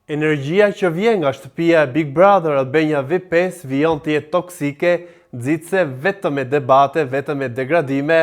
Energjia që vjen nga shtëpia e Big Brother Albania V5 vijon të jetë toksike, nxitse vetëm me debate, vetëm me degradime,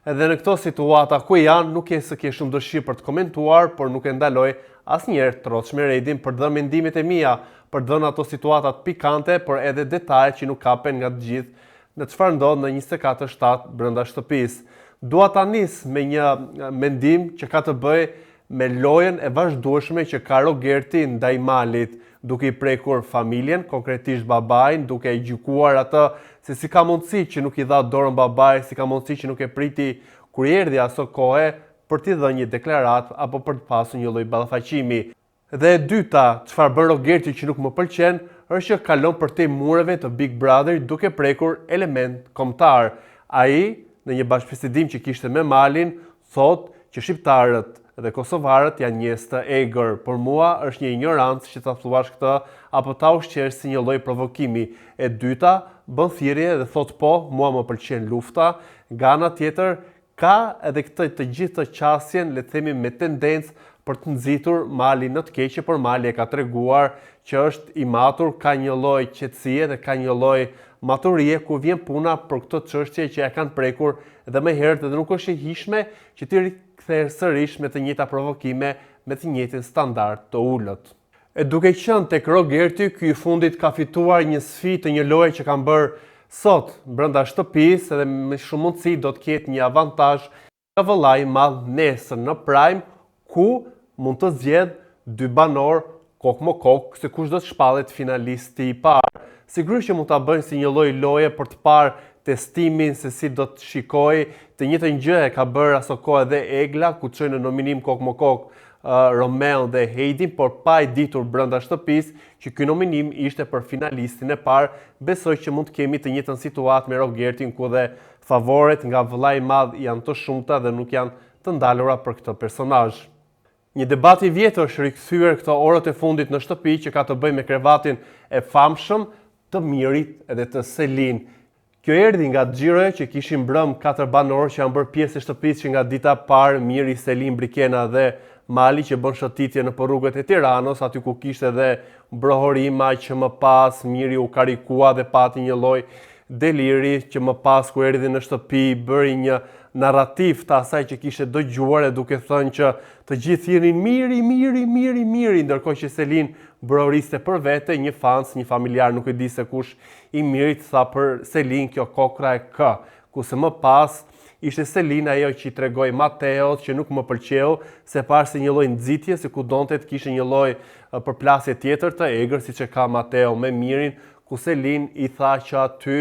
edhe në këto situata ku janë, nuk e se ke shumë dëshirë për të komentuar, por nuk e ndaloj asnjëherë të rrosh me redin për të dhënë mendimet e mia, për të dhënë ato situatat pikante, por edhe detajet që nuk kapen nga të gjithë në çfarë ndodh në 24/7 brenda shtëpisë. Dua ta nis me një mendim që ka të bëjë me lojën e vazhdueshme që ka Rogerti ndaj Malit, duke i prekur familjen, konkretisht babain, duke i gjykuar atë se si ka mundësi që nuk i dha dorën babait, si ka mundësi që nuk e priti kur erdhi aso kohe për t'i dhënë një deklaratë apo për të pasur një lloj ballafaqimi. Dhe e dyta, çfarë bën Rogerti që nuk më pëlqen, është që kalon përtej mureve të Big Brother duke prekur element kombëtar. Ai, në një bashkëbisedim që kishte me Malin, thotë që shqiptarët dhe kosovarët janë njerëz të egër. Por mua është një ignorancë që ta thuash këtë apo ta ushqesh si një lloj provokimi. E dyta, bën thirrje dhe thot po, mua më pëlqen lufta. Nga ana tjetër, ka edhe këtë të gjithë të qasjen, le të themi me tendencë për të nxitur Malin në të keqe, por Mali e ka treguar që është i matur, ka një lloj qetësie dhe ka një lloj maturie ku vjen puna për këtë çështje që ja kanë prekur edhe më herët dhe nuk është e hijshme që ti rikthehesh sërish me të njëjta provokime, me të njëjtin standard të ulët. E duke qenë tek Rogerti, ky i fundit ka fituar një sfidë të një loje që kanë bërë sot brenda shtëpisë dhe me shumë mundësi do të ketë një avantazh nga vëllai i madh nesër në Prime, ku mund të zgjedh dy banor kok më kok se kush do të shpallet finalisti i parë. Sigurisht që mund ta bëjnë si një lloj loje për të parë testimin se si do të shikojë. Të njëjtën gjë e ka bërë aso kohë edhe Egla, ku çoi në nominim kok më kok Romeo dhe Heidi, por pa e ditur brenda shtëpisë që ky nominim ishte për finalistin e parë. Besoj që mund të kemi të njëjtën situatë me Rogertin, ku dhe favoret nga vëllai i madh janë të shumta dhe nuk janë të ndalura për këtë personazh. Një debat i vjetër është rikthyer këto orët e fundit në shtëpi që ka të bëjë me krevatin e famshëm të Mirit edhe të Selin. Kjo erdhi nga xhiroja që kishin mbrëm 4 banorë që janë bërë pjesë e shtëpisë që nga dita parë Miri, Selin, Brikena dhe Mali që bën shëtitje në rrugët e Tiranës, aty ku kishte edhe brohorima që më pas Miri u karikua dhe pati një lloj deliri që më pas ku erdhi në shtëpi bëri një narrativ të asaj që kishte dëgjuar e duke thënë që të gjithë thirrin Miri, ndërkohë që Selin brohoriste për vete, një fans, një familjar, nuk e di se kush i Mirit tha për Selin kjo kokra e kë, kurse më pas ishte Selin ajo që i tregoi Mateos që nuk më pëlqeu, se parë si një lloj nxitje, se ku donte të kishte një lloj përplasje tjetër të egër siç e ka Mateo me Mirin, ku Selin i tha që aty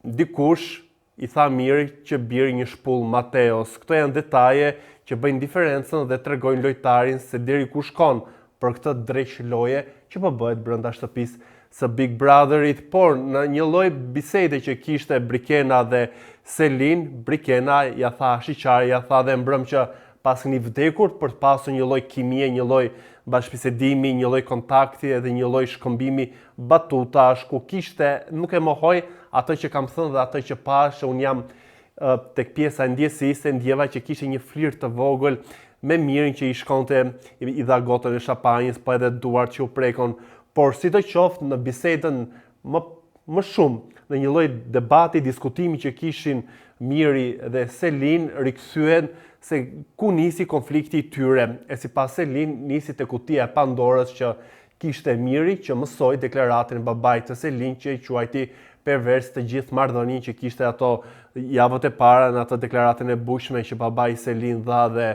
dikush i tha Miri që biri një shpull Mateos. Këto janë detaje që bëjnë diferencën dhe tregojnë lojtarin se deri ku shkon për këtë dreqloje që po bëhet brenda shtëpisë së Big Brotherit, por në një lloj bisede që kishte Brikena dhe Selin, Brikena ja tha shiqari, ja tha dhe mbrëm që pas një vdekur për të pasur një lloj kimie, një lloj bashkëbisedimi, një lloj kontakti edhe një lloj shkëmbimi batutash ku kishte, nuk e mohoj atë që kam thënë dhe atë që pash, unë jam tek pjesa e ndjesisë, ndjeva që kishte një flirt të vogël me Mirin që i shkonte, i dha gotën e shampanjës, po edhe duart që u prekon, por si të qoftë në bisedën më shumë, në një lloj debati, diskutimi që kishin Miri dhe Selin, rikthyen se ku nisi konflikti i tyre, e sipas Selin nisi te kutia e Pandorës që kishte Miri që mësoi deklaratën e babait të Selin që i quajti pervers të gjithë marrëdhënien që kishte ato javët e para në atë deklaratën e bujshme që babai i Selin dha dhe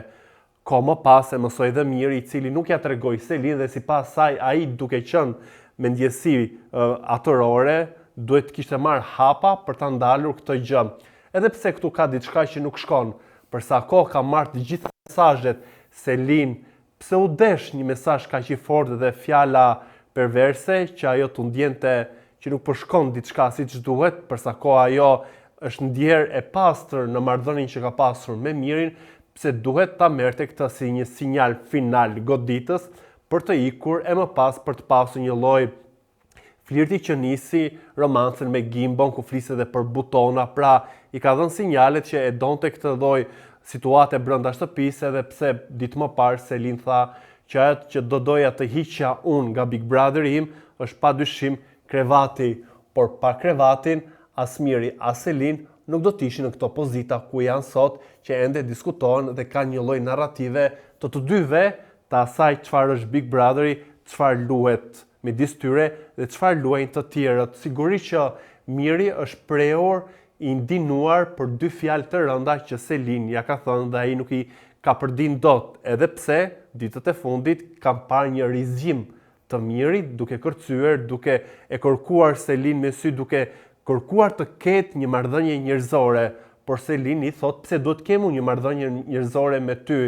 ko më pas e mësoi dhe Miri, i cili nuk ja tregoi Selin dhe sipas saj ai duke qenë me ndjesi atërore duhet kishte marrë hapa për ta ndalur këtë gjë. Edhe pse këtu ka diçka që nuk shkon, për sa kohë ka marrë të gjitha mesazhet Selin, pse u desh një mesazh kaq i fortë dhe fjala perverse që ajo tu ndjente që nuk po shkon diçka siç duhet, për sa kohë ajo është ndjer e pastër në marrëdhënien që ka pasur me Mirin, pse duhet ta merrte këtë si një sinjal final goditës për të ikur e më pas për të pasur një lloj flirti që nisi romancën me Gimbon, ku fliste edhe për butona, pra i ka dhënë sinjalet që e donte këtë lloj situate brenda shtëpisë, edhe pse ditë më parë Selin tha që atë që do doja të hiqja unë nga Big Brother im është padyshim krevati, por pa krevatin as Miri as Selin nuk do të ishin në këto pozita ku janë sot, që ende diskutohen dhe kanë një lloj narrative të dyve të asaj çfarë është Big Brotheri, çfarë luhet midis tyre dhe çfarë luajnë të tjerët. Sigurisht që Miri është prehur i ndinuar për dy fjalë të rënda që Selin ja ka thënë dhe ai nuk i ka përdin dot, edhe pse ditët e fundit kam parë një rizgjim të Mirit duke kërcyer, duke e kërkuar Selin me sy, duke kërkuar të ketë një marrëdhënie njerëzore, por Selin i thot pse duhet kemu një marrëdhënie njerëzore me ty.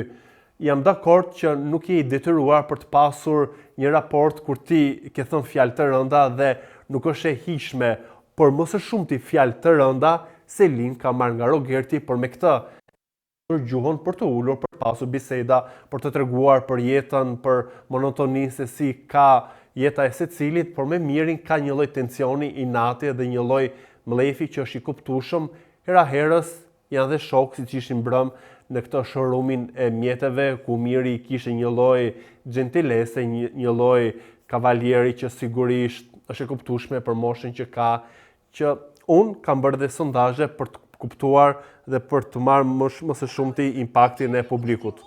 Jam dakord që nuk je i detyruar për të pasur një raport kur ti ke thënë fjalë të rënda dhe nuk është e hishme, por mos e shumti fjalë të rënda, Selin ka marrë nga Rogerti, por me këtë gjuhën për të ulur, për pasur biseda, për të treguar për jetën, për monotoninë se si ka jeta e secilit, por me Mirin ka një lloj tensioni inati dhe një lloj mlefi që është i kuptueshëm. Hera herës janë dhe shok siç ishin brëm në këtë showroomin e mjeteve ku Miri kishte një lloj gentilese, një lloj kavalieri që sigurisht është e kuptueshme për moshën që ka, që unë kam bërë dhe sondazhe për të kuptuar dhe për të marrë më së shumti impaktin e publikut.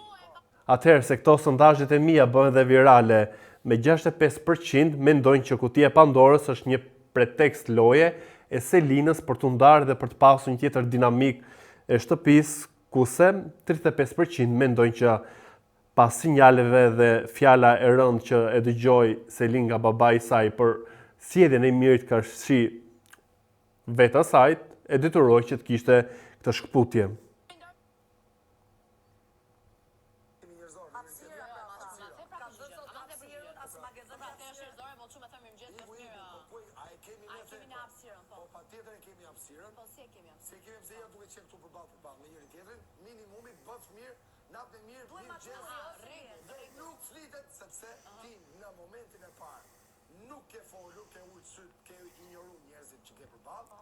Atëherë se këto sondazhet e mia bëhen dhe virale, me 65% mendojnë që kutia e Pandorës është një pretekst loje e Selinës për të ndarë dhe për të pasur një tjetër dinamik e shtëpisë, kurse 35% mendojnë që pas sinjaleve dhe fjala e rëndë që e dëgjoi Selin nga babai i saj për sjelljen e Mirit ka shi vetë asaj, e detyroi që të kishte këtë shkputje. Nuk flitet sepse ti në momentin e parë nuk ke folur, ke ujtë syt, ke ignoru njerëzit që ke përballë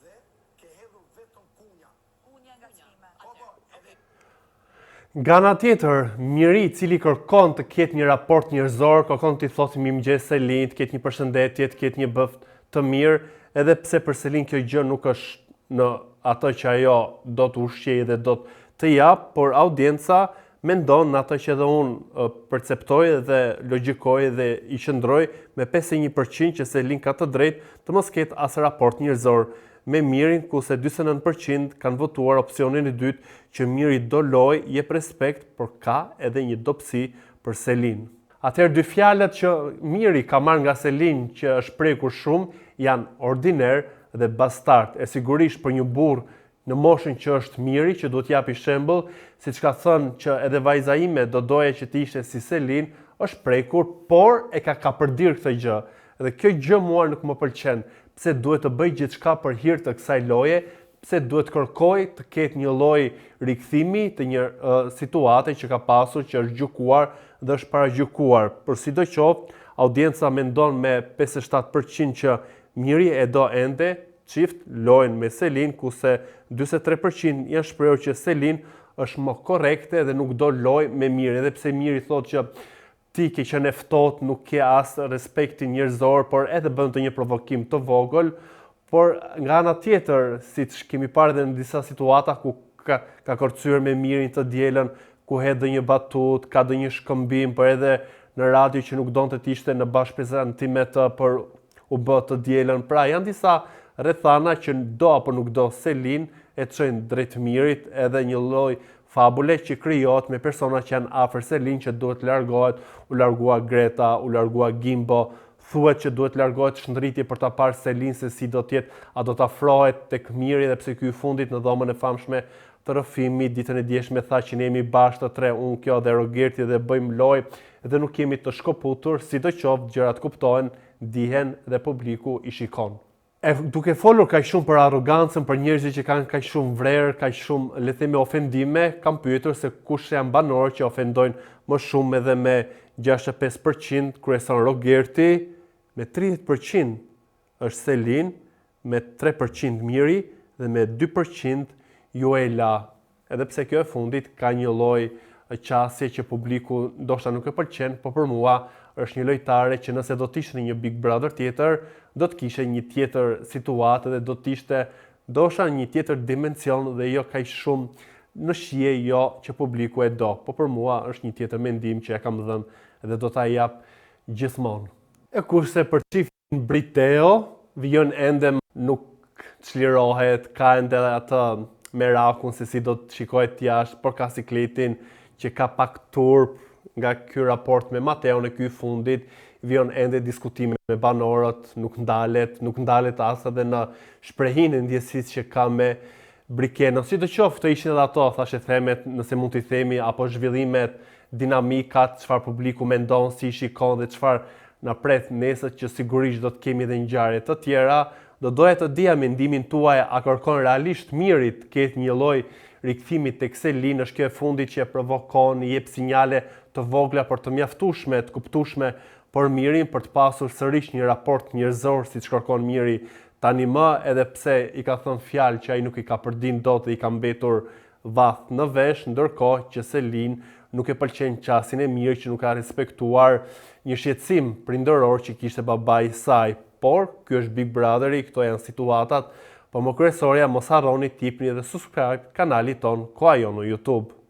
dhe ke hedhur vetëm kunja nga çmime. Nga ana tjetër, Miri i cili kërkon të ketë një raport njerëzor, kërkon t'i thotë mirëmëngjes Selin, të ketë një përshëndetje, të ketë një bëft të mirë, edhe pse për Selin kjo gjë nuk është në atë që ajo do të ushqejë dhe do të jap, por audienca mendon në atë që edhe unë perceptoj dhe logjikoj dhe i qëndroj me 51% që Selin ka të drejtë të mos ketë as raport njerëzor me Mirin, kurse 49% kanë votuar opsionin e dytë që Miri do loj, jep respekt, por ka edhe një dobësi për Selin. Atëherë dy fjalët që Miri ka marrë nga Selin që është prekur shumë janë ordiner dhe bastard. E sigurisht për një burr në moshën që është Miri, që duhet japi shembull, siç ka thënë që edhe vajza ime do doja që të ishte si Selin, është prekur, por e ka kapërdir këtë gjë. Dhe kjo gjë mua nuk më pëlqen. Pse duhet të bëj gjithçka për hir të kësaj loje, pse duhet kërkoj të ketë një lloj rikthimi të një situate që ka pasur, që është gjykuar dhe është paragjykuar. Por sidoqoftë, audienca mendon me 57% që Miri e do ende çift lojën me Selin, kurse 43% janë shprehur që Selin është më korrekte dhe nuk do lojë me Miri, edhe pse Miri thotë që ti ke qenë e ftohtë, nuk ke as respektin njerëzor, por edhe bën të një provokim të vogël, por nga ana tjetër, siç kemi parë edhe në disa situata ku ka kërcyer me Mirin të dielën, ku hedhë një batut, ka dhënë një shkëmbim, por edhe në radio që nuk donte të ishte në bashkëprezantimet për u bë të dielën. Pra janë disa rrethana që do apo nuk do Selin e çojnë drejt Mirit, edhe një lloj fabule që krijohet me persona që janë afër Selin që duhet largohet, u largua Greta, u largua Gimbo, thuhet që duhet largohet Shndriti për ta parë Selin se si do të jetë, a do të afrohet tek Miri, dhe pse ky i fundit në dhomën e famshme të rrëfimit ditën e djeshme tha që ne jemi bashkë të tre, unë, kjo dhe Rogerti, dhe bëjmë lojë dhe nuk jemi të shkoputur, sidoqoftë gjërat kuptohen, dihen dhe publiku i shikon. Duke folur kaq shumë për arrogancën, për njerëzit që kanë kaq shumë vrerë, kaq shumë, le të themi, ofendime, kam pyetur se kush janë banorët që ofendojnë më shumë, edhe me 65% kryeson Rogerti, me 30% është Selin, me 3% Miri dhe me 2% Juela. Edhe pse kjo e fundit ka një lloj qasje që publiku ndoshta nuk e pëlqen, por për mua është një lojtare që nëse do të ishte një Big Brother tjetër, do të kishte një tjetër situatë dhe do të ishte ndoshta një tjetër dimension dhe jo kaq shumë në shije jo që publiku e do. Po për mua është një tjetër mendim që e kam dhënë dhe do ta jap gjithmonë. E kurse për çiftin Briteo, Vion ende nuk çlirohet, ka ende atë merakun se si do të shikohet jashtë, por ka sikletin që ka pak turp nga ky raport me Mateo në ky fundit, vion ende diskutime me banorët, nuk ndalet as edhe në shprehinë e ndjesisë që ka me Brikenon. Sidoqoftë, këto ishin edhe ato, thashë themet, nëse mund t'i themi, apo zhvillimet, dinamikat, çfarë publiku mendon, si shikon dhe çfarë na pret nesër, që sigurisht do të kemi edhe ngjarje të tjera. Do doja të dija mendimin tuaj, a kërkon realisht mirit ketë një lloj rikthimi tek Selin, është kjo e fundit që e provokon, i jep sinjale të vogla për të mjaftueshme, të kuptueshme për mirin, për të pasur sërish një raport njerëzor siç kërkon miri tani më, edhe pse i ka thënë fjalë që ai nuk i ka përdin dot dhe i ka mbetur vath në vesh, ndërkohë që Selin nuk e pëlqen qasjen e mirë, që nuk ka respektuar një shqetësim prindëror që kishte babai i saj. Por, ky është Big Brotheri, këto janë situatat, por më kryesorja mos harroni t'jepni edhe subscribe kanalit ton Koha Jon në YouTube.